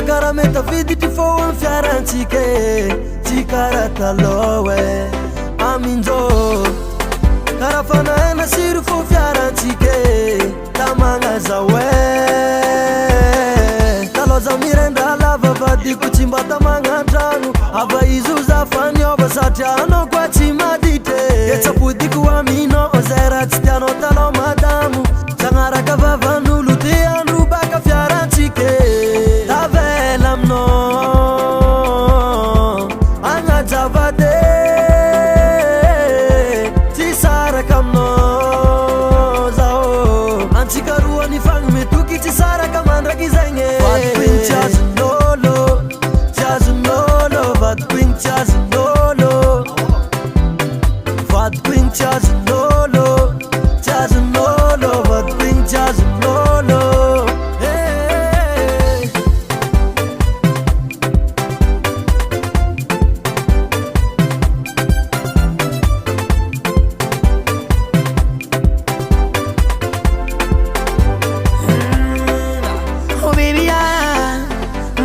kara metafiditry fô am fiarantsika tsy kara taloha aminjô kara fanahina siry fô fiarantsika tamagnaza taloha za mirendra lava vadiko tsy mba tamagnatrano ava izy o za faniova satria anao koa tsy maditry etsapodiko aminao zay raha tsy tianao taloha madamo zagnaraka vavan'olo ty andro baka fiarantsika tavela aminao agnajavade tsy saraka aminao zao antsika roa nifagny metoky tsy saraka mandraky zegny vadiko igny tsy azon'olo tsy azon'olo vadiko igny tsy azon'olo vadiko igny tsy azon'olo tsy azon'olo vadiko igny tsy azon'olo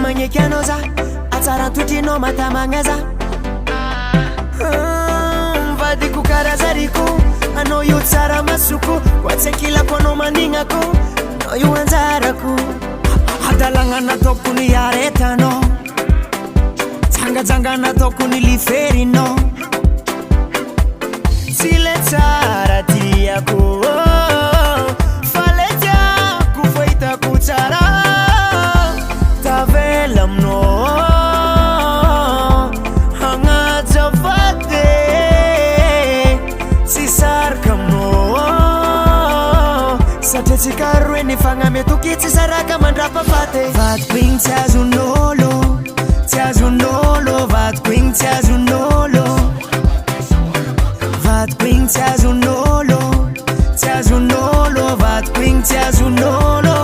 Magnekianoza atsarantotrino matamagnaza vadiko karazariko anao io tsara masoko koatsekilako anao manignako anao io anjarako adalagna nataoko ny aretanao jangajanga nataoko ny liferinao tsy le tsara tiako fa le tiako fahitako tsara tavela aminao agnajavade tsy saraka aminao satria tsika roe nifagnametoky tsy saraka mandrapafate vadiko igny tsy azon'olo tsy azon'olo vadiko igny tsy azon'olo vadiko igny tsy azon'olo tsy azon'olo vadiko igny tsy azon'olo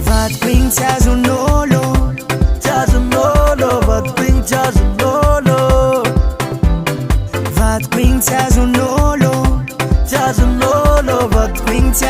vadiko igny tsy azon'olo tsy azon'olo vadiko igny tsy azon'olo vadiko igny tsy azon'olo tsy azon'olo vadiko igny tsy